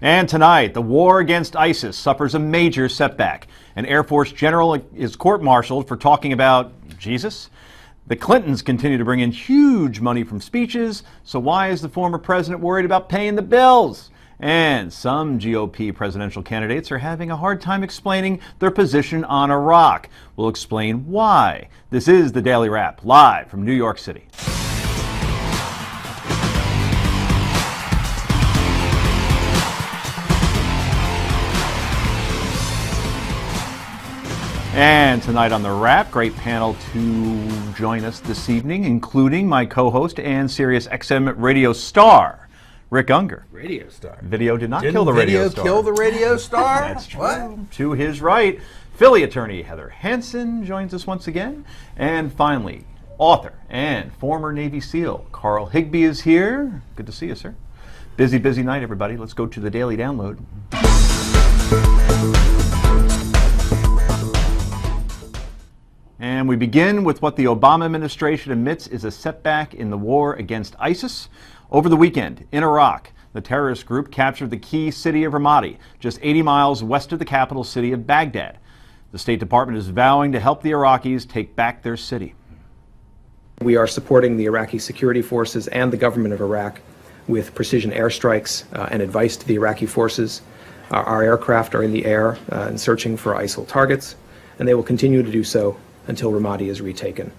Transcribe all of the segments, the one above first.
And tonight, the war against ISIS suffers a major setback. An Air Force general is court-martialed for talking about Jesus. The Clintons continue to bring in huge money from speeches, so why is the former president worried about paying the bills? And some GOP presidential candidates are having a hard time explaining their position on Iraq. We'll explain why. This is the Daily Wrap, live from New York City. And tonight on The Wrap, great panel to join us this evening, including my co-host and Sirius XM radio star, Rick Unger. Radio star. Video did not kill the radio star. Video kill the radio star? That's true. What? To his right, Philly attorney Heather Hansen joins us once again. And finally, author and former Navy SEAL Carl Higbie is here. Good to see you, sir. Busy night, everybody. Let's go to the Daily Download. And we begin with what the Obama administration admits is a setback in the war against ISIS. Over the weekend, in Iraq, the terrorist group captured the key city of Ramadi, just 80 miles west of the capital city of Baghdad. The State Department is vowing to help the Iraqis take back their city. We are supporting the Iraqi security forces and the government of Iraq with precision airstrikes and advice to the Iraqi forces. Our aircraft are in the air and searching for ISIL targets, and they will continue to do so until Ramadi is retaken.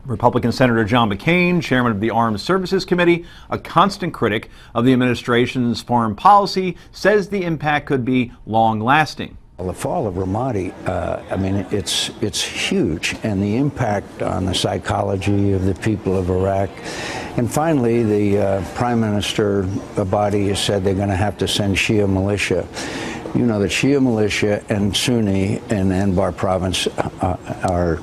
Republican Senator John McCain, chairman of the Armed Services Committee, a constant critic of the administration's foreign policy, says the impact could be long-lasting. Well, the fall of Ramadi, it's huge, and the impact on the psychology of the people of Iraq. And finally, the Prime Minister Abadi has said they're going to have to send Shia militia. You know that Shia militia and Sunni in Anbar province are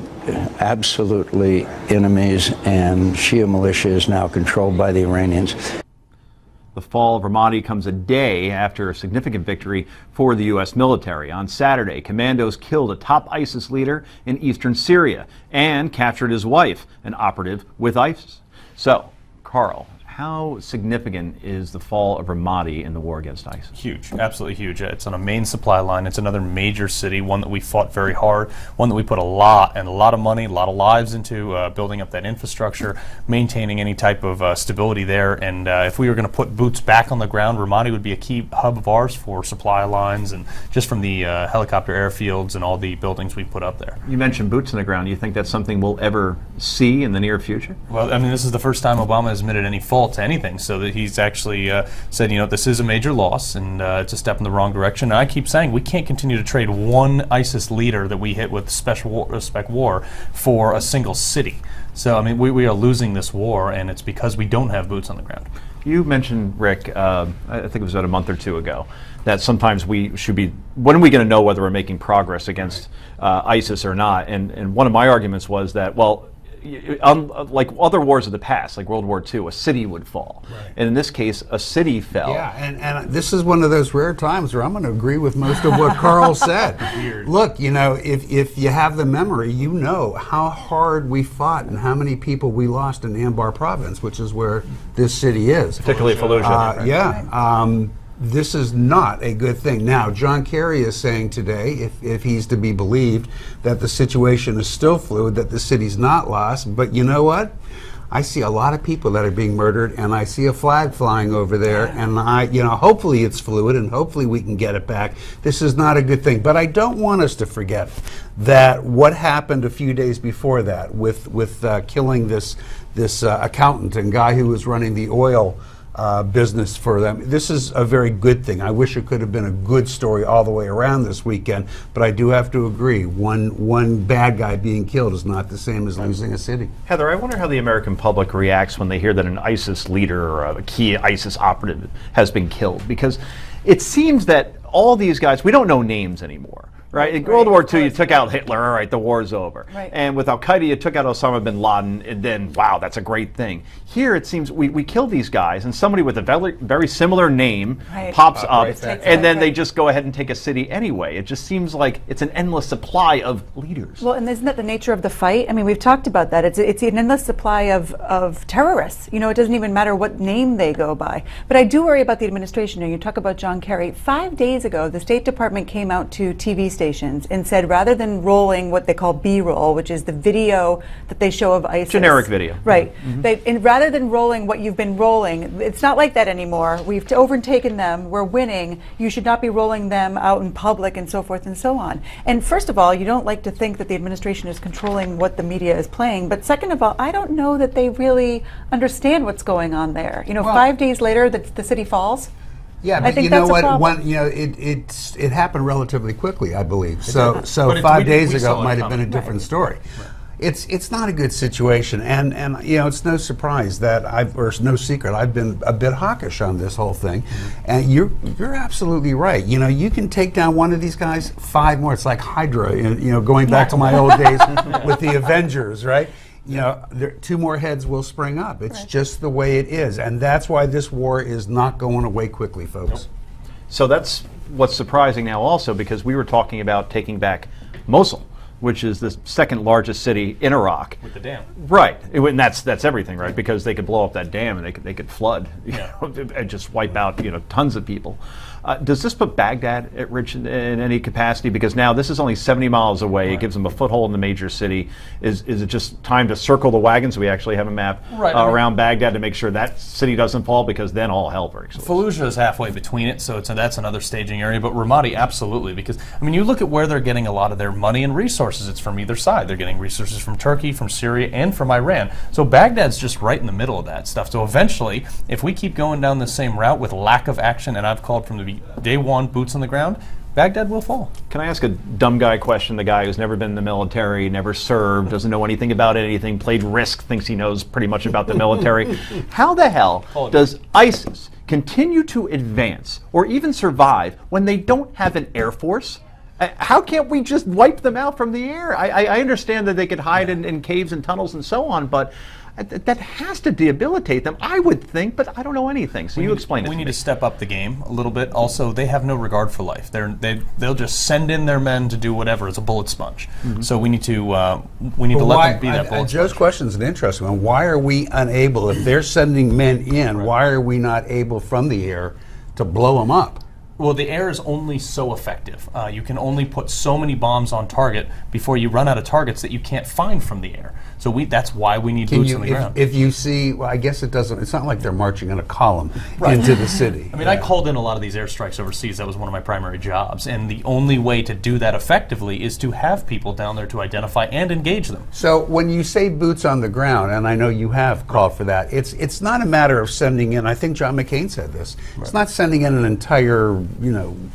absolutely enemies, and Shia militia is now controlled by the Iranians. The fall of Ramadi comes a day after a significant victory for the U.S. military. On Saturday, commandos killed a top ISIS leader in eastern Syria and captured his wife, an operative with ISIS. So, Carl, how significant is the fall of Ramadi in the war against ISIS? Huge, absolutely huge. It's on a main supply line. It's another major city, one that we fought very hard, one that we put a lot of money, a lot of lives into building up that infrastructure, maintaining any type of stability there. And if we were going to put boots back on the ground, Ramadi would be a key hub of ours for supply lines and just from the helicopter airfields and all the buildings we put up there. You mentioned boots on the ground. You think that's something we'll ever see in the near future? Well, I mean, this is the first time Obama has admitted any fault to anything, so that he's actually said, you know, this is a major loss and it's a step in the wrong direction. And I keep saying we can't continue to trade one ISIS leader that we hit with spec war for a single city. So, I mean, we are losing this war, and it's because we don't have boots on the ground. You mentioned, Rick, I think it was about a month or two ago, that sometimes we should be, when are we going to know whether we're making progress against ISIS or not? And one of my arguments was that, well, like other wars of the past, like World War II, a city would fall. Right. And in this case, a city fell. Yeah, and this is one of those rare times where I'm going to agree with most of what Carl said. Look, you know, if you have the memory, you know how hard we fought and how many people we lost in Anbar province, which is where this city is. Particularly Fallujah. Right? Yeah. This is not a good thing. Now, John Kerry is saying today, if he's to be believed, that the situation is still fluid, that the city's not lost. But you know what? I see a lot of people that are being murdered, and I see a flag flying over there, and hopefully it's fluid, and hopefully we can get it back. This is not a good thing. But I don't want us to forget that what happened a few days before that with killing this accountant and guy who was running the oil business for them. This is a very good thing. I wish it could have been a good story all the way around this weekend, but I do have to agree, one bad guy being killed is not the same as losing a city. Heather, I wonder how the American public reacts when they hear that an ISIS leader or a key ISIS operative has been killed, because it seems that all these guys, we don't know names anymore, Right? In World War II, you took out Hitler, all right, the war's over. Right. And with Al-Qaeda, you took out Osama bin Laden, and then, wow, that's a great thing. Here, it seems we kill these guys, and somebody with a very, very similar name Right. pops up, right there. and then they Right. just go ahead and take a city anyway. It just seems like it's an endless supply of leaders. Well, and isn't that the nature of the fight? I mean, we've talked about that. It's an endless supply of terrorists. You know, it doesn't even matter what name they go by. But I do worry about the administration. You talk about John Kerry. 5 days ago, the State Department came out to TV stations and said rather than rolling what they call B-roll, which is the video that they show of ISIS. Generic video. Right. And rather than rolling what you've been rolling, it's not like that anymore. We've overtaken them. We're winning. You should not be rolling them out in public and so forth and so on. And first of all, you don't like to think that the administration is controlling what the media is playing. But second of all, I don't know that they really understand what's going on there. You know, Well, 5 days later, the city falls. Yeah, I but think you know that's a what? problem. It happened relatively quickly, I believe. So But 5 we days saw ago it it might have been a coming. different story. It's not a good situation, and you know, it's no surprise that it's no secret I've been a bit hawkish on this whole thing. And you're absolutely right. You know, you can take down one of these guys, 5 more. It's like Hydra. You know, going back to my old days with the Avengers, right? You know, 2 more heads will spring up. It's just the way it is, and that's why this war is not going away quickly, folks. So that's what's surprising now also, because we were talking about taking back Mosul, which is the second largest city in Iraq. With the dam. Right, and that's everything, right? Because they could blow up that dam and they could flood, Yeah. and just wipe out tons of people. Does this put Baghdad at risk in any capacity? Because now this is only 70 miles away. Right. It gives them a foothold in the major city. Is it just time to circle the wagons? We actually have a map around Baghdad to make sure that city doesn't fall, because then all hell breaks loose. Fallujah is halfway between it, so that's another staging area. But Ramadi, absolutely, because I mean, you look at where they're getting a lot of their money and resources. It's from either side. They're getting resources from Turkey, from Syria, and from Iran. So Baghdad's just right in the middle of that stuff. So eventually, if we keep going down the same route with lack of action, and I've called from the day one, boots on the ground, Baghdad will fall. Can I ask a dumb guy question? The guy who's never been in the military, never served, doesn't know anything about anything, played Risk, thinks he knows pretty much about the military. How the hell does ISIS continue to advance or even survive when they don't have an air force? How can't we just wipe them out from the air? I understand that they could hide in caves and tunnels and so on, but that has to debilitate them, I would think, but I don't know anything. So you explain it. We need to step up the game a little bit. Also, they have no regard for life. They'll just send in their men to do whatever. It's a bullet sponge. So we need to let them be that bullet Joe's sponge. question is an interesting one. Why are we unable, if they're sending men in, why are we not able from the air to blow them up? Well, the air is only so effective. You can only put so many bombs on target before you run out of targets that you can't find from the air. So that's why we need boots on the ground. If you see, well, I guess it doesn't. It's not like they're marching in a column into the city. I mean, I called in a lot of these airstrikes overseas. That was one of my primary jobs. And the only way to do that effectively is to have people down there to identify and engage them. So when you say boots on the ground, and I know you have called for that, it's not a matter of sending in. I think John McCain said this. It's not sending in an entire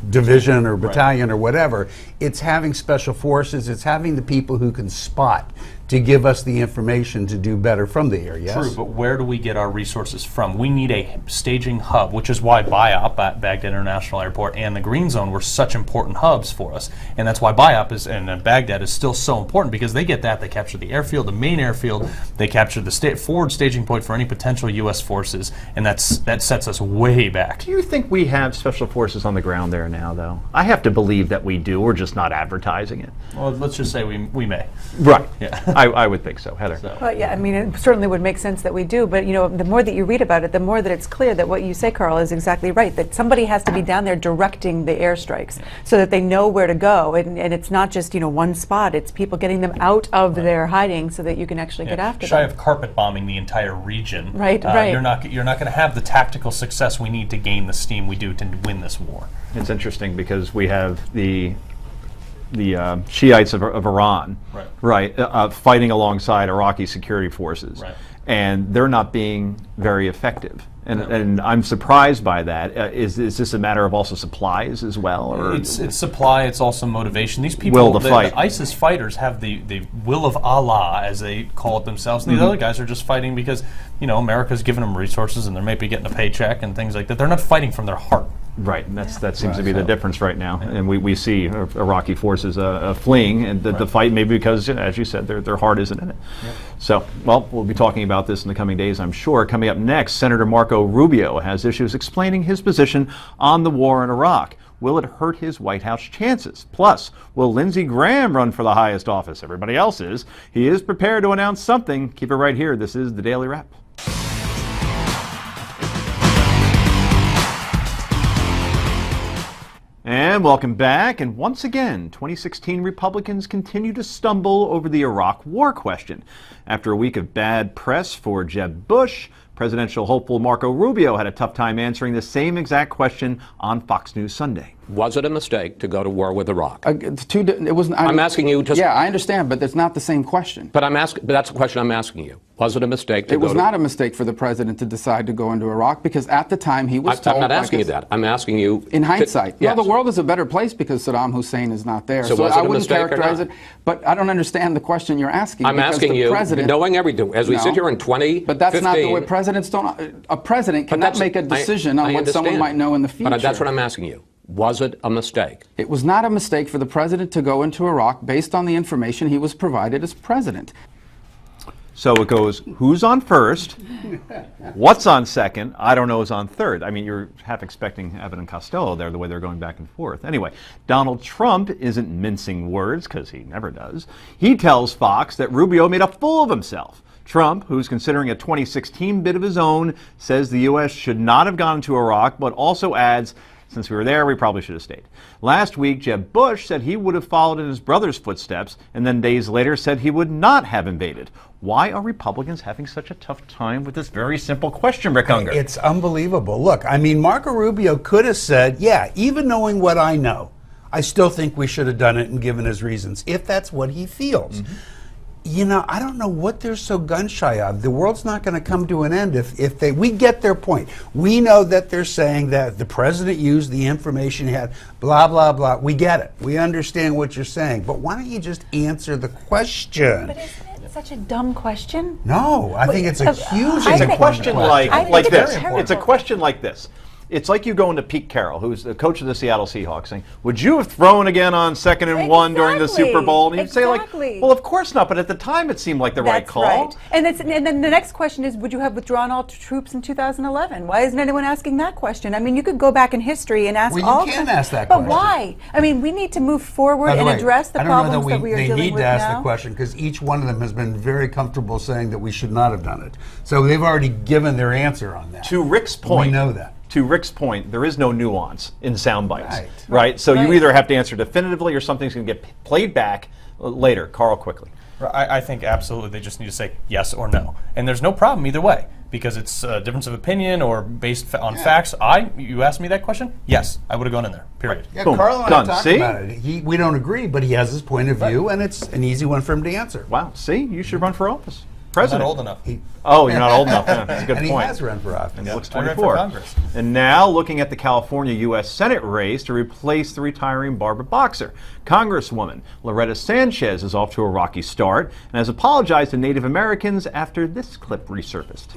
division or battalion or whatever. It's having special forces. It's having the people who can spot to give us the information to do better from the air, yes? True, but where do we get our resources from? We need a staging hub, which is why BIOP at Baghdad International Airport and the Green Zone were such important hubs for us. And that's why BIOP and Baghdad is still so important, because they get that. They capture the airfield, the main airfield. They capture the forward staging point for any potential U.S. forces, and that sets us way back. Do you think we have special forces on the ground there now, though? I have to believe that we do. We're just not advertising it. Well, let's just say we may. Right. Yeah. I would think so. Heather. Well, yeah, I mean, it certainly would make sense that we do, but the more that you read about it, the more that it's clear that what you say, Carl, is exactly right, that somebody has to be down there directing the airstrikes so that they know where to go, and it's not just, one spot, it's people getting them out of their hiding so that you can actually get after Shy them. of carpet bombing the entire region. Right. You're not going to have the tactical success we need to gain the steam we do to win this war. It's interesting because we have the Shiites of Iran, fighting alongside Iraqi security forces, and they're not being very effective. And I'm surprised by that. Is this a matter of also supplies as well? Or it's supply. It's also motivation. These people, the ISIS fighters, have the will of Allah, as they call it themselves. And these other guys are just fighting because America's giving them resources, and they may be getting a paycheck and things like that. They're not fighting from their heart. Right, and that seems to be the difference right now. And we see Iraqi forces fleeing, and the fight maybe because, as you said, their heart isn't in it. Yep. So, well, we'll be talking about this in the coming days, I'm sure. Coming up next, Senator Marco Rubio has issues explaining his position on the war in Iraq. Will it hurt his White House chances? Plus, will Lindsey Graham run for the highest office? Everybody else is. He is prepared to announce something. Keep it right here. This is the Daily Wrap. And welcome back. And once again, 2016 Republicans continue to stumble over the Iraq war question. After a week of bad press for Jeb Bush, presidential hopeful Marco Rubio had a tough time answering the same exact question on Fox News Sunday. Was it a mistake to go to war with Iraq? It wasn't. I'm asking you to. Yeah, I understand, but it's not the same question. But that's the question I'm asking you. Was it a mistake to It was not a mistake for the president to decide to go into Iraq because at the time he was told. I'm not asking you that. I'm asking you. In hindsight, yes. the world is a better place because Saddam Hussein is not there. So was it I a wouldn't mistake or characterize not? it. But I don't understand the question you're asking. I'm asking you, knowing everything, as we No. sit here in 2015. But that's not the way presidents don't. A president cannot make a decision on what someone might know in the future. But that's what I'm asking you. Was it a mistake? It was not a mistake for the president to go into Iraq based on the information he was provided as president. So it goes, who's on first? What's on second? I don't know who's on third. I mean, you're half expecting Abbott and Costello there, the way they're going back and forth. Anyway, Donald Trump isn't mincing words, because he never does. He tells Fox that Rubio made a fool of himself. Trump, who's considering a 2016 bid of his own, says the U.S. should not have gone to Iraq, but also adds, since we were there, we probably should have stayed. Last week, Jeb Bush said he would have followed in his brother's footsteps, and then days later said he would not have invaded. Why are Republicans having such a tough time with this very simple question, Rick Unger? It's unbelievable. Look, I mean, Marco Rubio could have said, yeah, even knowing what I know, I still think we should have done it and given his reasons, if that's what he feels. Mm-hmm. You know, I don't know what they're so gun shy of. The world's not going to come to an end if we get their point. We know that they're saying that the president used the information he had, blah, blah, blah. We get it. We understand what you're saying. But why don't you just answer the question? But isn't it such a dumb question? No, I think it's a huge It's a question like this. terrible. It's a question like this. It's like you going to Pete Carroll, who's the coach of the Seattle Seahawks, saying, would you have thrown again on 2nd and 1 during the Super Bowl? And you'd say, like, well, of course not, but at the time it seemed like the right call. Right. And then the next question is, would you have withdrawn all troops in 2011? Why isn't anyone asking that question? I mean, you could go back in history and ask all you can ask that question. But why? I mean, we need to move forward and address the problems that we are dealing with now. They need to ask the question because each one of them has been very comfortable saying that we should not have done it. So they've already given their answer on that. To Rick's point. We know that. To Rick's point, there is no nuance in sound bites, right? So you either have to answer definitively or something's going to get played back later. Carl, quickly. I think absolutely they just need to say yes or no. And there's no problem either way because it's a difference of opinion or based on facts. You asked me that question? Yes, I would have gone in there, period. Yeah, Boom. Carl and Done. I talked See? about it. We don't agree, but he has his point of view, and it's an easy one for him to answer. Wow, see? You should run for office. I'm not old enough. Oh, you're not old enough. Yeah, that's a good and point. He has run for office. And he looks I ran 24. for Congress. And now looking at the California U.S. Senate race to replace the retiring Barbara boxer. Congresswoman Loretta Sanchez is off to a rocky start and has apologized to Native Americans after this clip resurfaced.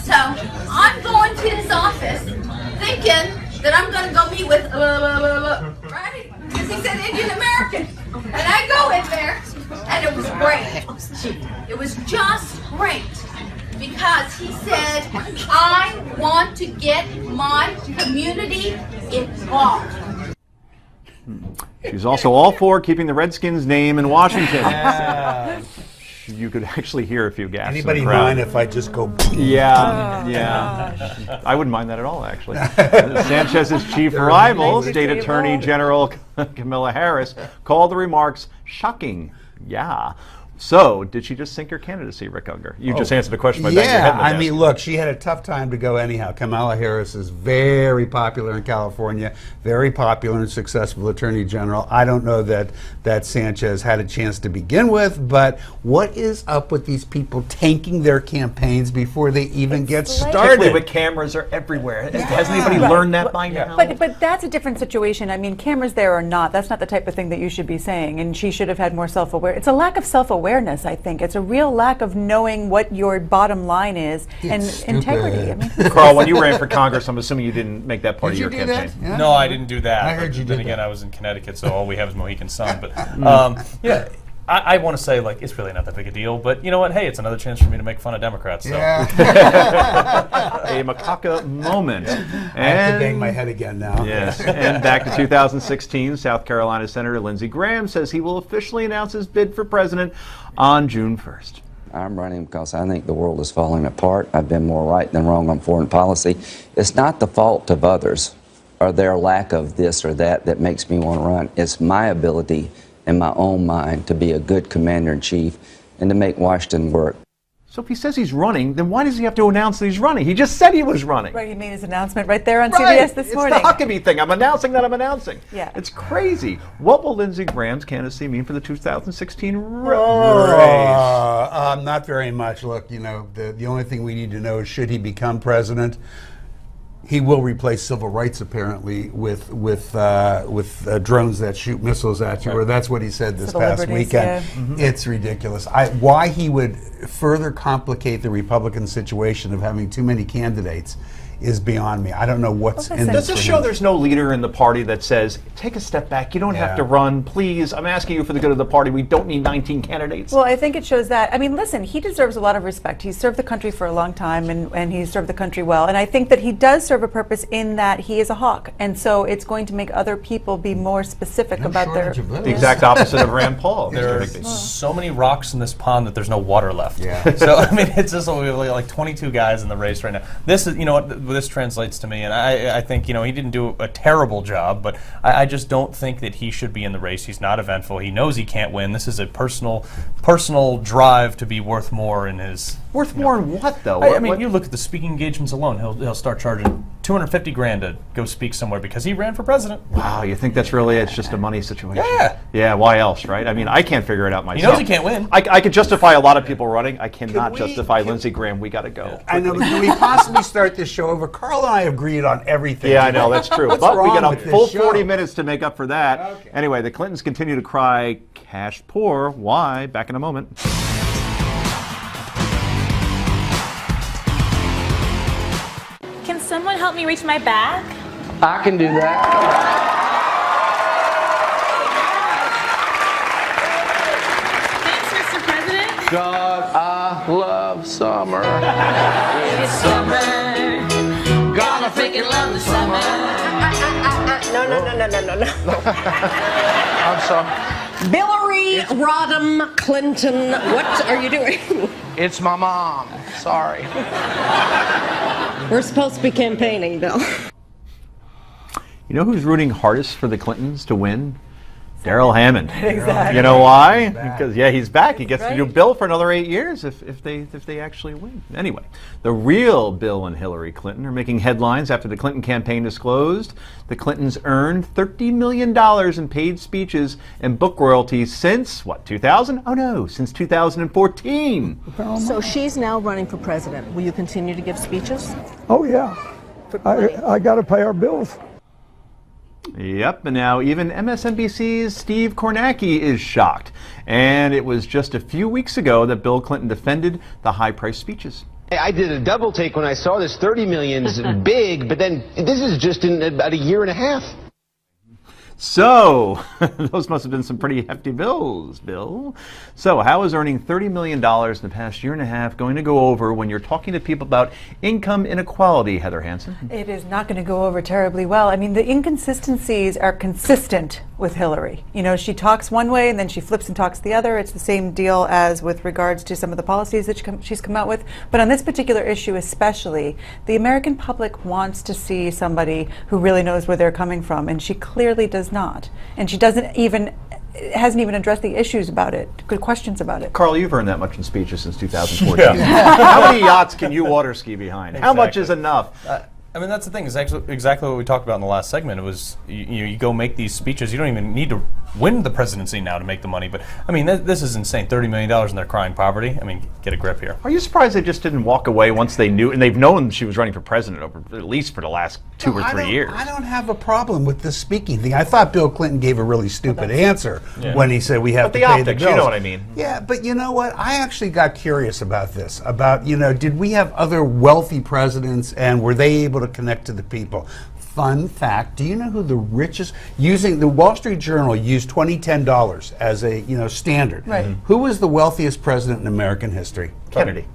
So I'm going to his office thinking that I'm going to go meet with right? Because he said Indian American. And I go in there and it was great. It was just great. Because he said, I want to get my community involved. She's also all for keeping the Redskins' name in Washington. You could actually hear a few gasps. Anybody mind if I just go? Yeah. I wouldn't mind that at all, actually. Sanchez's chief rival, State Attorney General Kamala Harris, called the remarks shocking. Yeah. So, did she just sink her candidacy, Rick Unger? You just answered the question by banging your head in the desk. I mean, look, she had a tough time to go anyhow. Kamala Harris is very popular in California, very popular and successful attorney general. I don't know that Sanchez had a chance to begin with, but what is up with these people tanking their campaigns before they even get started? But cameras are everywhere. Hasn't anybody learned that by now? But that's a different situation. I mean, cameras there or not, that's not the type of thing that you should be saying, and she should have had more self-awareness. It's a lack of self-awareness self-awareness, I think. It's a real lack of knowing what your bottom line is and integrity. I mean, Carl, when you ran for Congress, I'm assuming you didn't make that part of your Did you do campaign. that? Yeah. No, I didn't do that. I heard you Then did again, that. I was in Connecticut, so all we have is Mohican Sun. But yeah, I want to say, like, it's really not that big a deal. But you know what? Hey, it's another chance for me to make fun of Democrats. So. Yeah. A macaca moment. I have to bang my head again now. Yes, and back to 2016, South Carolina Senator Lindsey Graham says he will officially announce his bid for president on June 1st. I'm running because I think the world is falling apart. I've been more right than wrong on foreign policy. It's not the fault of others or their lack of this or that that makes me want to run. It's my ability in my own mind to be a good commander-in-chief and to make Washington work. So if he says he's running, then why does he have to announce that he's running? He just said he was running. right, he made his announcement right there on Right. CBS this morning. It's the Huckabee thing. I'm announcing that I'm announcing. Yeah. It's crazy. What will Lindsey Graham's candidacy mean for the 2016 race? Not very much. Look, you know, the only thing we need to know is should he become president, he will replace civil rights apparently with drones that shoot missiles at you, or that's what he said this Civil past liberties, weekend. yeah. It's ridiculous. Why he would further complicate the Republican situation of having too many candidates is beyond me. I don't know what's in Does this this for show him. there's no leader in the party that says, take a step back, you don't have Yeah. to run, please, I'm asking you for the good of the party, we don't need 19 candidates? Well, I think it shows that. I mean, listen, he deserves a lot of respect. He's served the country for a long time, and he's served the country well. And I think that he does serve a purpose in that he is a hawk. And so it's going to make other people be more specific No about their... shortage of those. The exact opposite of Rand Paul. There are Mr. Higby. so many rocks in this pond that there's no water left. Yeah. So I mean, it's just we have like 22 guys in the race right now. This is, you know, what this translates to me, and I think, you know, he didn't do a terrible job, but I just don't think that he should be in the race. He's not eventful. He knows he can't win. This is a personal drive to be worth more in his. Worth more in what, though? I mean, you look at the speaking engagements alone. He'll start charging $250,000 to go speak somewhere because he ran for president. Wow, you think that's really, it's just a money situation? Yeah. Yeah, why else, right? I mean, I can't figure it out myself. He knows he can't win. I could justify a lot of people running. I cannot we- justify Lindsey Graham. We got to go. I know, but can we possibly start this show over? Carl and I agreed on everything. Yeah, I know, that's true. What's But we wrong got a with this full show? 40 minutes to make up for that. Okay. Anyway, the Clintons continue to cry cash poor. Why? Back in a moment. Can someone help me reach my bag? I can do that. Thanks, Mr. President. God, I love summer. It's summer. Gonna freaking love the summer. No. I'm sorry. Hillary Rodham Clinton, what are you doing? It's my mom. Sorry. We're supposed to be campaigning, Bill. You know who's rooting hardest for the Clintons to win? Daryl Hammond. Exactly. You know why? Because he's back. He gets to do Right. Bill for another 8 years if they actually win. Anyway, the real Bill and Hillary Clinton are making headlines after the Clinton campaign disclosed the Clintons earned $30 million in paid speeches and book royalties since, what, 2000? Oh no, since 2014. So she's now running for president. Will you continue to give speeches? Oh, yeah. I got to pay our bills. Yep, and now even MSNBC's Steve Kornacki is shocked. And it was just a few weeks ago that Bill Clinton defended the high-priced speeches. I did a double take when I saw this. 30 million's big, but then this is just in about a year and a half. So, those must have been some pretty hefty bills, Bill. So, how is earning $30 million in the past year and a half going to go over when you're talking to people about income inequality, Heather Hansen? It is not going to go over terribly well. I mean, the inconsistencies are consistent with Hillary. You know, she talks one way and then she flips and talks the other. It's the same deal as with regards to some of the policies that she's come out with. But on this particular issue especially, the American public wants to see somebody who really knows where they're coming from, and she clearly does not. And she hasn't even addressed the issues about it, good questions about it. Carl, you've earned that much in speeches since 2014. How many yachts can you water ski behind? How much is enough? I mean, that's the thing. Is exactly what we talked about in the last segment. It was you go make these speeches. You don't even need to win the presidency now to make the money. But I mean, this is insane. $30 million and they're crying poverty. I mean, get a grip here. Are you surprised they just didn't walk away once they knew, and they've known she was running for president over at least for the last 2 or 3 years. I don't have a problem with the speaking thing. I thought Bill Clinton gave a really stupid answer when he said we have to pay the bills. You know what I mean? Yeah, but you know what? I actually got curious about this. About, did we have other wealthy presidents and were they able to connect to the people? Fun fact, do you know who the richest, using the Wall Street Journal used $2010 as a standard. Right. Who was the wealthiest president in American history? Kennedy.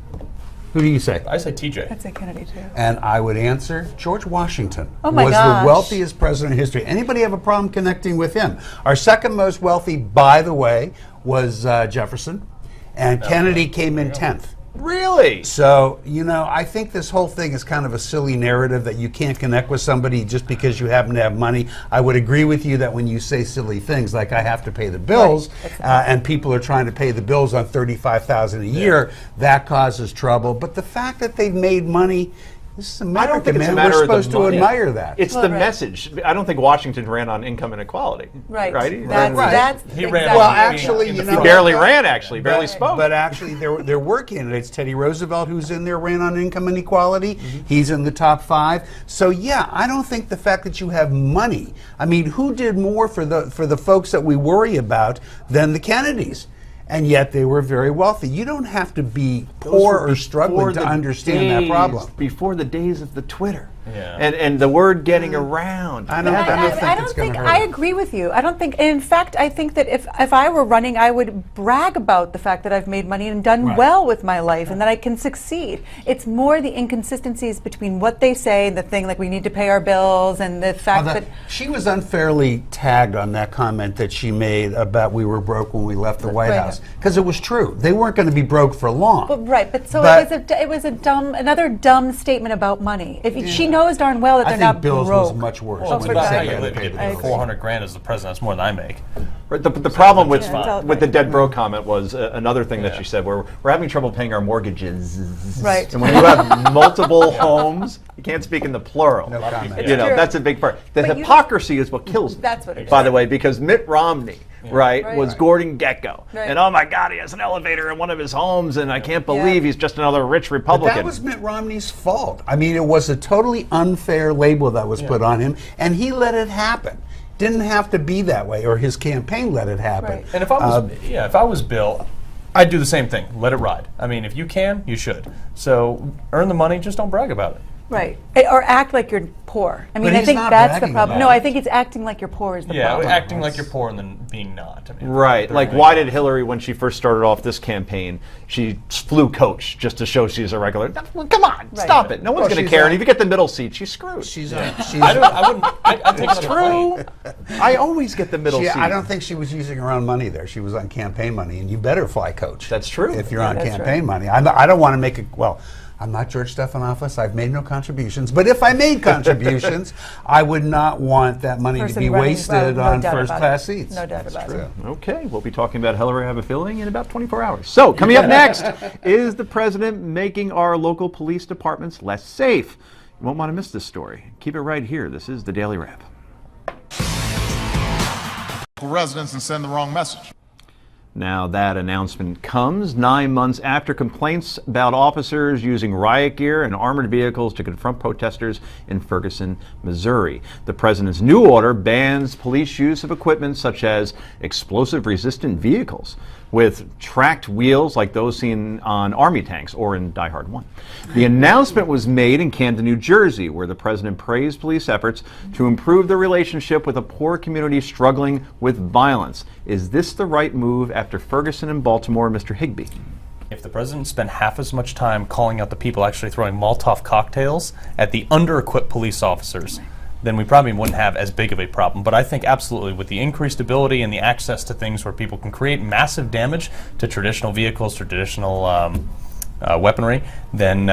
Who do you say? I say TJ. I'd say Kennedy too. And I would answer George Washington Oh my was gosh. the wealthiest president in history. Anybody have a problem connecting with him? Our second most wealthy, by the way, was Jefferson, and Kennedy came in 10th. Really? So, I think this whole thing is kind of a silly narrative that you can't connect with somebody just because you happen to have money. I would agree with you that when you say silly things like I have to pay the bills, and people are trying to pay the bills on $35,000 a year, that causes trouble. But the fact that they've made money, this is America, I don't think it's man. a matter We're of the supposed to money. admire that. It's the message. I don't think Washington ran on income inequality. Right. Right? That's He ran exactly. Well, actually, He barely ran, actually. Barely spoke. But actually, there were candidates. Teddy Roosevelt, who's in there, ran on income inequality. He's in the top 5. So yeah, I don't think the fact that you have money. I mean, who did more for the folks that we worry about than the Kennedys? And yet they were very wealthy. You don't have to be poor or struggling to understand that problem. Before the days of the Twitter. Yeah. And the word getting around. I don't think I agree with you. I don't think, in fact, I think that if I were running, I would brag about the fact that I've made money and done well with my life and that I can succeed. It's more the inconsistencies between what they say and the thing like we need to pay our bills and the fact that she was unfairly tagged on that comment that she made about we were broke when we left the White House, because it was true. They weren't going to be broke for long. It was another dumb statement about money. If she knows darn well that they're not Bill's broke. was much worse. Well, it's when about he how said you they live. had to You pay get the bills. 400 grand as the president. That's more than I make. Right, the problem with it's the dead broke comment was another thing that she said, where we're having trouble paying our mortgages. Right. And when you have multiple homes, you can't speak in the plural. No comment. It's true. That's a big part. The But hypocrisy is what kills me. That's what it is. By the way, because Mitt Romney, Right. was Gordon Gekko. Right. And oh my God, he has an elevator in one of his homes, and I can't believe he's just another rich Republican. But that was Mitt Romney's fault. I mean, it was a totally unfair label that was put on him, and he let it happen. Didn't have to be that way, or his campaign let it happen. Right. And if I was Bill, I'd do the same thing. Let it ride. I mean, if you can, you should. So earn the money. Just don't brag about it. Right. Or act like you're poor. I mean, But I he's think not that's the bragging problem. about No, it. I think it's acting like you're poor is the problem. Acting like you're poor and then being not. I mean, Right. Like, why did Hillary, when she first started off this campaign, she flew coach just to show she's a regular? Well, come on, stop it. No one's going to care. And if you get the middle seat, she's screwed. She's I wouldn't. I'd take It's another plane. true. I always get the middle seat. I don't think she was using her own money there. She was on campaign money, and you better fly coach. That's true. If you're on that's campaign money. I don't want to make it, well, I'm not George Stephanopoulos. I've made no contributions. But if I made contributions, I would not want that money to Person be running, wasted no on doubt about first-class it. seats. No doubt about it. Okay, we'll be talking about Hillary, I have a feeling, in about 24 hours. So, coming up next, is the president making our local police departments less safe? You won't want to miss this story. Keep it right here. This is the Daily Wrap. Residents and send the wrong message. Now, that announcement comes 9 months after complaints about officers using riot gear and armored vehicles to confront protesters in Ferguson, Missouri. The president's new order bans police use of equipment such as explosive-resistant vehicles with tracked wheels like those seen on Army tanks or in Die Hard 1. The announcement was made in Camden, New Jersey, where the president praised police efforts to improve the relationship with a poor community struggling with violence. Is this the right move after Ferguson and Baltimore, Mr. Higbee? If the president spent half as much time calling out the people actually throwing Molotov cocktails at the under-equipped police officers, then we probably wouldn't have as big of a problem. But I think absolutely with the increased ability and the access to things where people can create massive damage to traditional vehicles, to traditional weaponry, then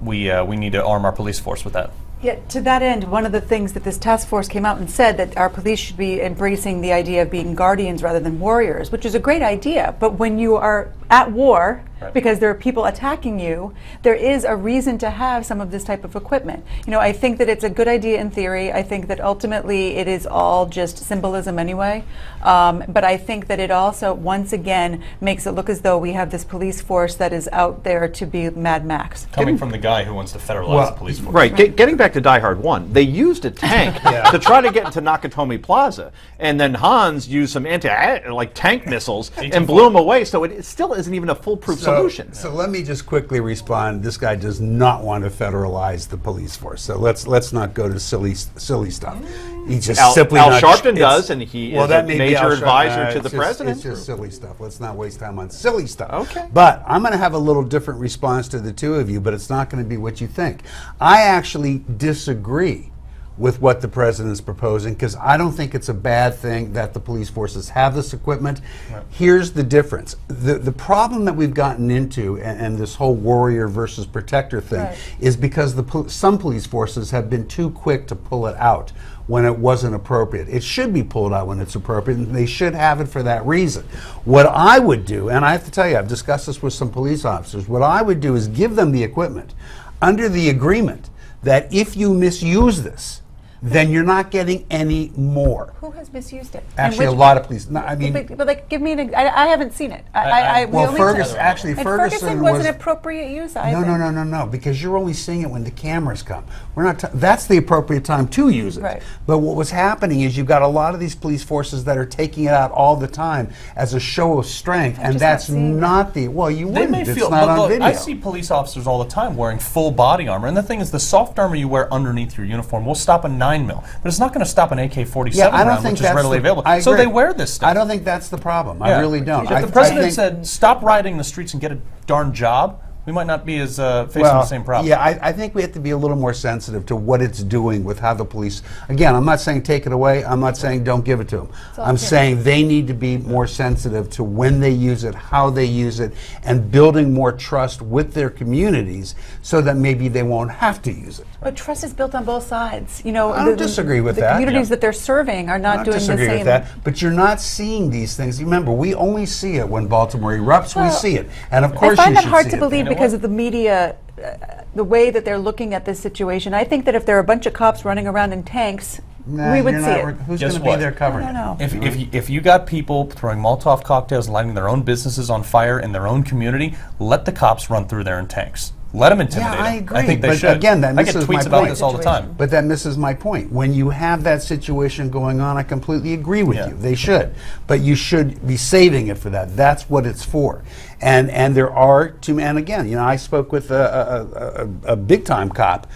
we need to arm our police force with that. Yeah, to that end, one of the things that this task force came out and said that our police should be embracing the idea of being guardians rather than warriors, which is a great idea. But when you are at war, because there are people attacking you, there is a reason to have some of this type of equipment. You know, I think that it's a good idea in theory. I think that ultimately it is all just symbolism anyway. But I think that it also, once again, makes it look as though we have this police force that is out there to be Mad Max. Coming from the guy who wants to federalize the police force. Right. Getting back to Die Hard 1, they used a tank to try to get into Nakatomi Plaza, and then Hans used some tank missiles and blew them away. So it still isn't even a foolproof solution. So let me just quickly respond. This guy does not want to federalize the police force. So let's not go to silly stuff. He just simply Al Sharpton does, and he is a major advisor to the it's president. It's just silly stuff. Let's not waste time on silly stuff. Okay. But I'm going to have a little different response to the two of you, but it's not going to be what you think. I actually disagree with what the president is proposing, because I don't think it's a bad thing that the police forces have this equipment. Right. Here's the difference. The problem that we've gotten into, and this whole warrior versus protector thing, is because some police forces have been too quick to pull it out when it wasn't appropriate. It should be pulled out when it's appropriate, and they should have it for that reason. What I would do, and I have to tell you, I've discussed this with some police officers, what I would do is give them the equipment under the agreement that if you misuse this, then you're not getting any more. Who has misused it? Actually, a lot of police. No, I mean, but like, give me an. I haven't seen it. Ferguson wasn't an appropriate use either. No, because you're only seeing it when the cameras come. We're not. That's the appropriate time to use it. Right. But what was happening is you've got a lot of these police forces that are taking it out all the time as a show of strength, and that's not the. Well, you wouldn't. It's not on video. I see police officers all the time wearing full body armor, and the thing is, the soft armor you wear underneath your uniform will stop a 9mm, but it's not going to stop an AK-47 round, which is readily available. So they wear this stuff. I don't think that's the problem. I really don't. If the president said, "Stop rioting the streets and get a darn job," we might not be as facing the same problem. Yeah, I think we have to be a little more sensitive to what it's doing with how the police. Again, I'm not saying take it away. I'm not saying don't give it to them. I'm saying they need to be more sensitive to when they use it, how they use it, and building more trust with their communities so that maybe they won't have to use it. But trust is built on both sides. You know, I don't disagree with that. The communities that they're serving are not doing the same. I disagree with that. But you're not seeing these things. Remember, we only see it when Baltimore erupts. We see it, and of course, I find that hard to believe because of the media, the way that they're looking at this situation. I think that if there are a bunch of cops running around in tanks, we would see it. Who's going to be there covering it? If you got people throwing Molotov cocktails and lighting their own businesses on fire in their own community, let the cops run through there in tanks. Let them intimidate them. I agree. I think they should. Again, I get tweets about this all the time. But that misses my point. When you have that situation going on, I completely agree with you. They should. But you should be saving it for that. That's what it's for. And there are two, and again, you know, I spoke with a big time cop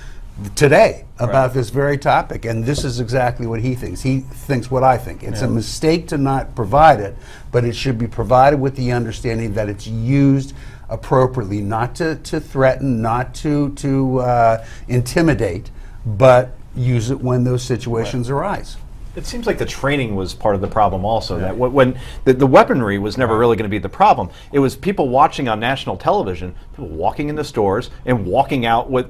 today about this very topic, and this is exactly what he thinks. He thinks what I think. It's a mistake to not provide it, but it should be provided with the understanding that it's used appropriately, not to threaten, not to intimidate, but use it when those situations arise. It seems like the training was part of the problem also. That when the weaponry was never really going to be the problem. It was people watching on national television, people walking into stores and walking out with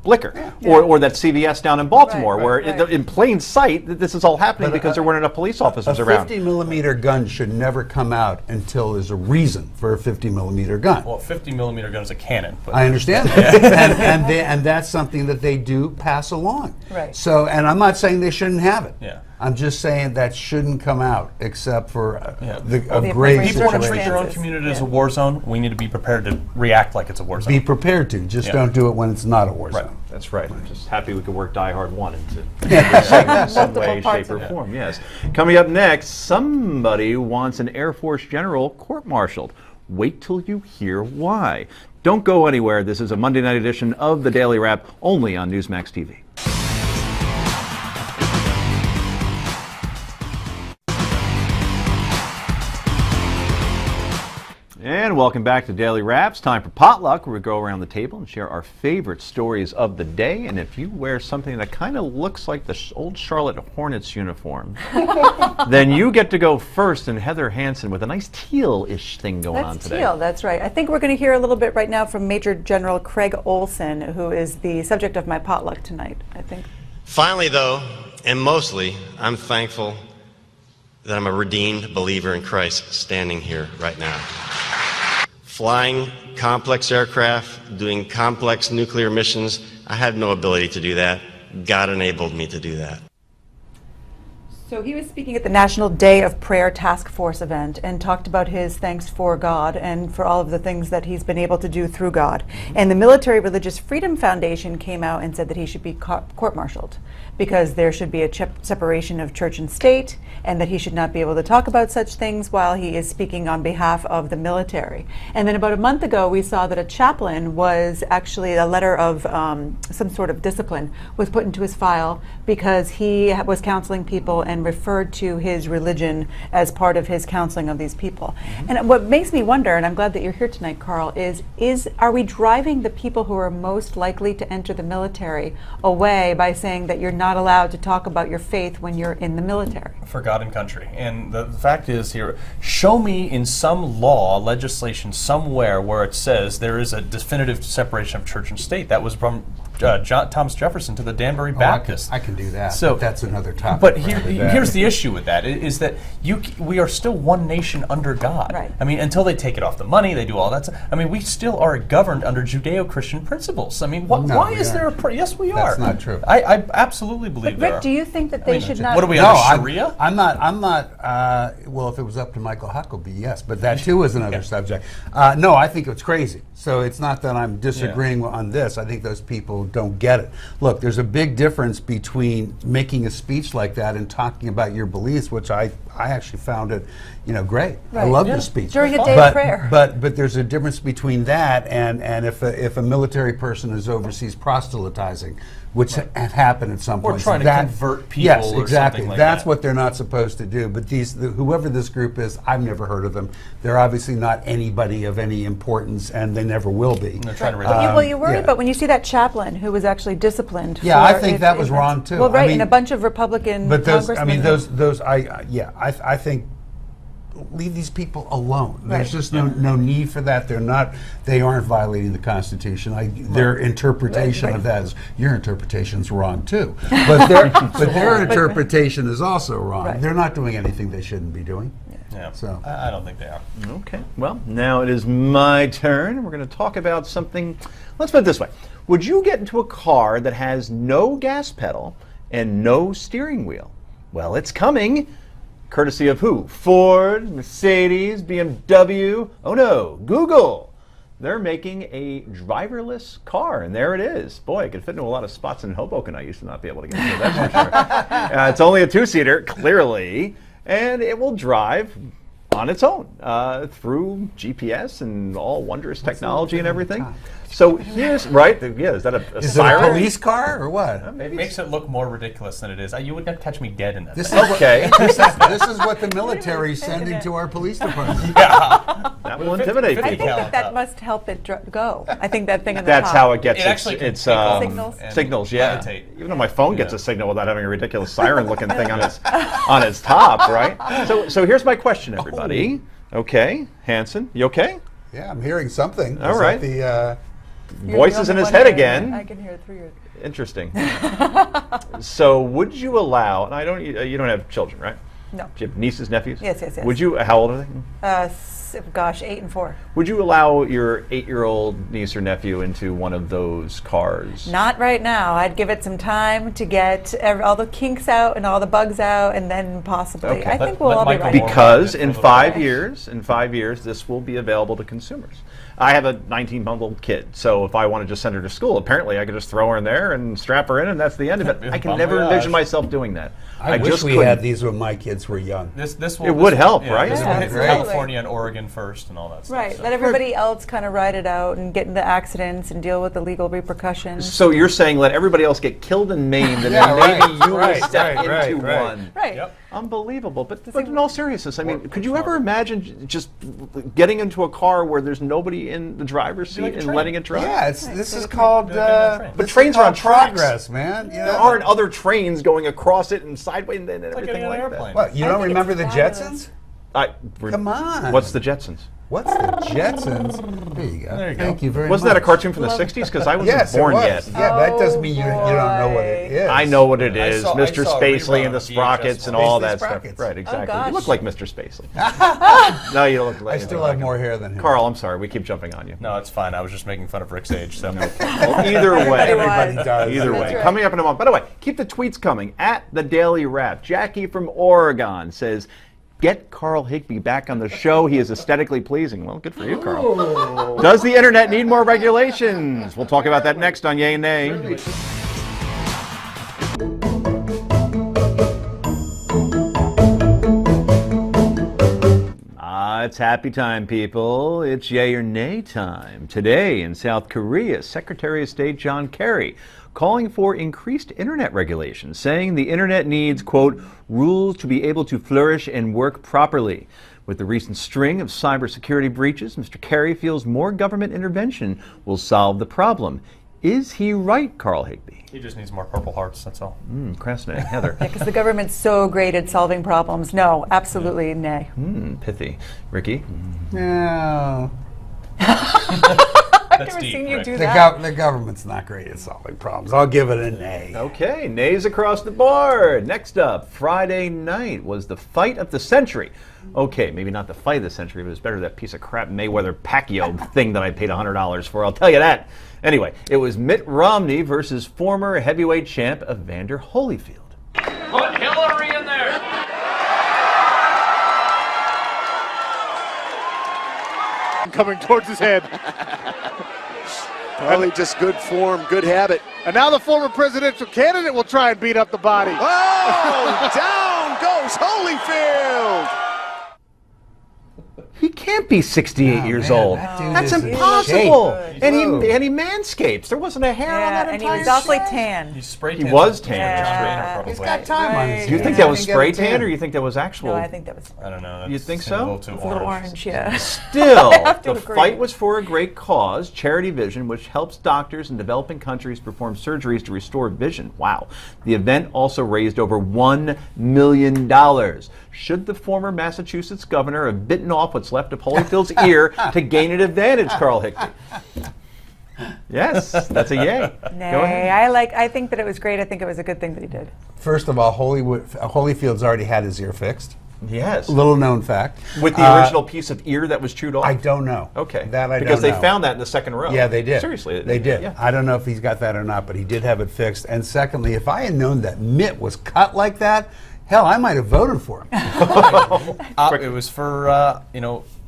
liquor. Or that CVS down in Baltimore where in plain sight this is all happening because there weren't enough police officers around. A 50mm gun should never come out until there's a reason for a 50mm gun. Well, a 50mm gun is a cannon. But I understand that. and that's something that they do pass along. Right. So, and I'm not saying they shouldn't have it. Yeah. I'm just saying that shouldn't come out except for a grave situation. People want to treat their own circumstances. community as a war zone. We need to be prepared to react like it's a war zone. Be prepared to. Just don't do it when it's not a war zone. That's right. I'm just happy we could work Die Hard 1 into some way, shape, or form. Yes. Coming up next, somebody wants an Air Force general court-martialed. Wait till you hear why. Don't go anywhere. This is a Monday night edition of the Daily Wrap, only on Newsmax TV. And welcome back to Daily Wraps. Time for Potluck, where we go around the table and share our favorite stories of the day. And if you wear something that kind of looks like the old Charlotte Hornets uniform, then you get to go first. And Heather Hansen with a nice teal-ish thing going on today. Teal, that's right. I think we're going to hear a little bit right now from Major General Craig Olson, who is the subject of my potluck tonight, I think. Finally, though, and mostly, I'm thankful that I'm a redeemed believer in Christ standing here right now. flying complex aircraft, doing complex nuclear missions. I had no ability to do that. God enabled me to do that. So he was speaking at the National Day of Prayer Task Force event and talked about his thanks for God and for all of the things that he's been able to do through God. And the Military Religious Freedom Foundation came out and said that he should be court-martialed because there should be a separation of church and state, and that he should not be able to talk about such things while he is speaking on behalf of the military. And then about a month ago, we saw that a chaplain was actually, a letter of some sort of discipline was put into his file because he was counseling people and referred to his religion as part of his counseling of these people. And what makes me wonder, and I'm glad that you're here tonight, Carl, is are we driving the people who are most likely to enter the military away by saying that you're not allowed to talk about your faith when you're in the military? For God and country. And the fact is here, show me in some law, legislation somewhere where it says there is a definitive separation of church and state. That was from Thomas Jefferson to the Danbury Baptist. I can do that. So but that's another topic. But here's the issue with that is that we are still one nation under God. Right. I mean, until they take it off the money, they do all that stuff. I mean, we still are governed under Judeo-Christian principles. I mean, why is there a... Yes, we are. That's not true. I absolutely believe But there Rick, are. do you think that they should not... What are we under Sharia? I'm not. Well, if it was up to Michael Huckabee, yes, but that too is another subject. No, I think it's crazy. So it's not that I'm disagreeing on this. I think those people don't get it. Look, there's a big difference between making a speech like that and talking about your beliefs, which I actually found it, great. Right. I love the speech during a day of prayer. But there's a difference between that and if a military person is overseas proselytizing, which had happened at some point. Or trying to convert people. Yes, or exactly. something like That's that. what they're not supposed to do. But whoever this group is, I've never heard of them. They're obviously not anybody of any importance, and they never will be. They're trying to Well, you worry about when you see that chaplain who was actually disciplined. Yeah, I think that was wrong too. Well, right, I mean, and a bunch of Republican but congressmen. I think leave these people alone. Right. There's just no need for that. They aren't violating the Constitution. Their interpretation of that is your interpretation's wrong too. But their interpretation is also wrong. Right. They're not doing anything they shouldn't be doing. Yeah. So I don't think they are. Okay, well, now it is my turn. We're going to talk about something. Let's put it this way. Would you get into a car that has no gas pedal and no steering wheel? Well, it's coming. Courtesy of who? Ford, Mercedes, BMW. Oh no, Google. They're making a driverless car, and there it is. Boy, it could fit into a lot of spots in Hoboken I used to not be able to get into, that's for sure. It's only a two-seater, clearly, and it will drive on its own through GPS and all wondrous technology and everything. So here's, is that a is siren? it a police car or what? It makes it look more ridiculous than it is. You would not catch me dead in that. This thing. is Okay. this is what the military is sending to our police department. That will intimidate I people. think that must help it go. I think that thing in the That's top. how it gets It actually can its take off Signals? and signals, yeah. levitate. Even though my phone gets a signal without having a ridiculous siren-looking thing on its top, right? So here's my question, everybody. Okay, Hanson, you okay? Yeah, I'm hearing something. All Is right. that Voices in his head again. I can hear it through your... Interesting. So would you allow? And you don't have children, right? No. Do you have nieces, nephews? Yes, yes, yes. Would you? How old are they? 8 and 4. Would you allow your 8-year-old niece or nephew into one of those cars? Not right now. I'd give it some time to get all the kinks out and all the bugs out, and then possibly. Okay. I think we'll all be Michael ready. Because in 5 years, this will be available to consumers. I have a 19-month-old kid, so if I want to just send her to school, apparently I could just throw her in there and strap her in, and that's the end of it. I can never envision myself doing that. I wish just we couldn't. had these when my kids were young. It would help, right? This will hit absolutely. California and Oregon first and all that stuff. Right. So. Let everybody else kind of ride it out and get into accidents and deal with the legal repercussions. So you're saying let everybody else get killed and maimed, and then maybe you will step into one. Right. Yep. Unbelievable. But in all seriousness, I mean, could you ever imagine just getting into a car where there's nobody in the driver's seat and letting it drive? Yeah, this is called. But trains are on tracks. Progress, man. You know? There aren't other trains going across it and sideways and everything getting on like an that. airplane. What, you don't remember the fabulous. Jetsons? Come on. What's the Jetsons? What's the Jetsons? There you go. There you go. Thank you very much. Wasn't that a cartoon from the 60s? Because I wasn't Yes, born it was. yet. Yeah, that doesn't mean you don't know what it is. I know what it I is. saw- I Mr. saw a Spacely rerun and the of VHS Sprockets and one. all Spacely that stuff. Sprockets. Right, exactly. gosh. You look like Mr. Spacely. No, you don't look like I anything still like have him. more hair than him. Carl, I'm sorry. We keep jumping on you. No, it's fine. I was just making fun of Rick's age. So. Well, either way. Everybody does. Either That's way. right. Coming up in a moment. By the way, keep the tweets coming. At The Daily Wrap, Jackie from Oregon says, get Carl Higbee back on the show. He is aesthetically pleasing. Well, good for you, Carl. Does the internet need more regulations? We'll talk about that next on Yay and Nay. It's happy time, people. It's yay or nay time. Today in South Korea, Secretary of State John Kerry calling for increased internet regulations, saying the internet needs, quote, rules to be able to flourish and work properly. With the recent string of cybersecurity breaches, Mr. Kerry feels more government intervention will solve the problem. Is he right, Carl Higbee? He just needs more Purple Hearts, that's all. Fascinating. Heather. Because the government's so great at solving problems. No, absolutely nay. Pithy. Ricky? No. I've never deep, seen you Rick. do that. The government's not great at solving problems. I'll give it a nay. Okay, nays across the board. Next up, Friday night was the fight of the century. Okay, maybe not the fight of the century, but it was better than that piece of crap Mayweather-Pacquiao thing that I paid $100 for. I'll tell you that. Anyway, it was Mitt Romney versus former heavyweight champ Evander Holyfield. Put Hillary in there. Coming towards his head. Probably just good form, good habit. And now the former presidential candidate will try and beat up the body. Oh, down goes Holyfield. He can't be 68 years man, old. that dude That's is in impossible. shape. And Whoa. he manscapes. There wasn't a hair on that And he entire was awfully show. tan. He sprayed He tan. was tan. Yeah. He's got time on his Do you hands. think that was He can spray get a tan, or you think that was actual? No, I think that was I don't know. You that think seemed so? A little too a little orange, yeah. Still, I have to the agree. fight was for a great cause, Charity Vision, which helps doctors in developing countries perform surgeries to restore vision. Wow. The event also raised over $1 million. Should the former Massachusetts governor have bitten off what's left of Holyfield's ear to gain an advantage, Carl Higbee? Yes, that's a yay. Nay, Go ahead. I think that it was great. I think it was a good thing that he did. First of all, Holyfield's already had his ear fixed. Yes. Little known fact. With the original piece of ear that was chewed off? I don't know. Okay. That I because don't they know. found that in the second row. Yeah, they did. Seriously. They did. Yeah. I don't know if he's got that or not, but he did have it fixed. And secondly, if I had known that Mitt was cut like that, hell, I might have voted for him. It was for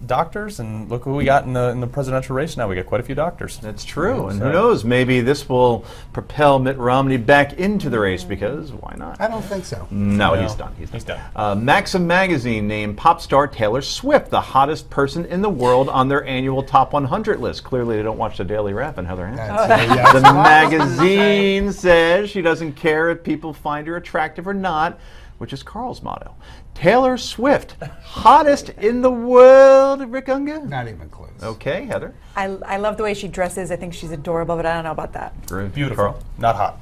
doctors, and look who we got in the presidential race now. We got quite a few doctors. That's true. And who knows, maybe this will propel Mitt Romney back into the race, because why not? I don't think so. No, he's done. He's done. Maxim magazine named pop star Taylor Swift the hottest person in the world on their annual top 100 list. Clearly, they don't watch the Daily Wrap and how they're answering. The magazine says she doesn't care if people find her attractive or not, which is Carl's motto. Taylor Swift, hottest in the world, Rick Unga? Not even close. Okay, Heather. I love the way she dresses. I think she's adorable, but I don't know about that. Beautiful. Carl? Not hot.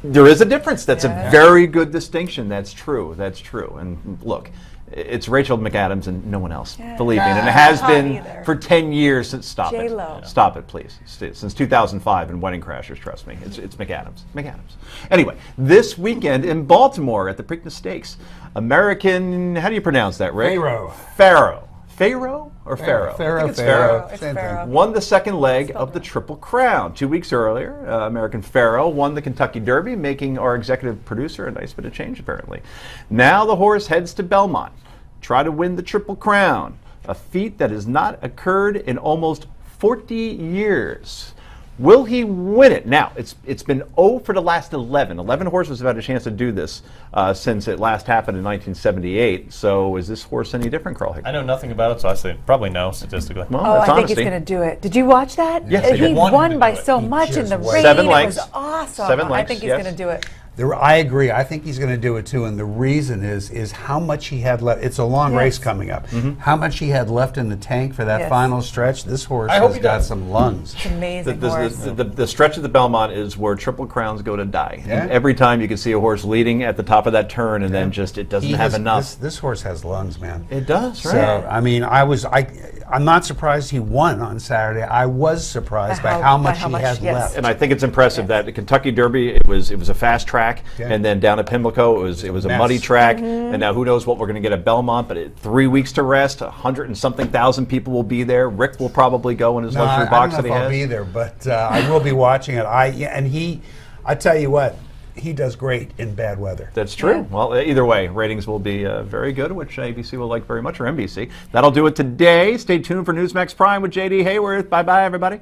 There is a difference. That's a very good distinction. That's true. That's true. And look, it's Rachel McAdams and no one else. Believe me. And it has been for 10 years since. Stop J-Lo. it. Stop it, please. Since 2005 in Wedding Crashers, trust me. It's McAdams. McAdams. Anyway, this weekend in Baltimore at the Preakness Stakes, American, how do you pronounce that, Rick? Pharaoh. Pharaoh or Pharaoh? Pharaoh. I think it's Pharaoh. It's Same Pharaoh. thing. Won the second leg of the Triple Crown. 2 weeks earlier, American Pharaoh won the Kentucky Derby, making our executive producer a nice bit of change, apparently. Now the horse heads to Belmont, try to win the Triple Crown, a feat that has not occurred in almost 40 years. Will he win it? Now, it's been 0 for the last 11. 11 horses have had a chance to do this since it last happened in 1978. So is this horse any different, Carl Higbee? I know nothing about it, so I say probably no, statistically. Well, Oh, that's I think honesty. he's going to do it. Did you watch that? Yes, I he did. won by so much in the rain. 7 It lengths. was awesome. 7 I lengths, think he's yes. going to do it. I agree. I think he's going to do it too. And the reason is how much he had left. It's a long race coming up. How much he had left in the tank for that final stretch. This horse has got some lungs. It's amazing The stretch of the Belmont is where Triple Crowns go to die. Yeah. And every time you can see a horse leading at the top of that turn, and then just it doesn't have enough. This horse has lungs, man. It does, right? So I mean, I I'm not surprised he won on Saturday. I was surprised by how much he had left. And I think it's impressive that the Kentucky Derby, it was a fast track, and then down at Pimlico it was a muddy track, and now who knows what we're going to get at Belmont. But 3 weeks to rest, 100 and something thousand people will be there. Rick will probably go in his luxury box that he has. I don't know if I'll be there, but I will be watching it. I tell you what. He does great in bad weather. That's true. Yeah. Well, either way, ratings will be very good, which ABC will like very much, or NBC. That'll do it today. Stay tuned for Newsmax Prime with JD Hayworth. Bye-bye, everybody.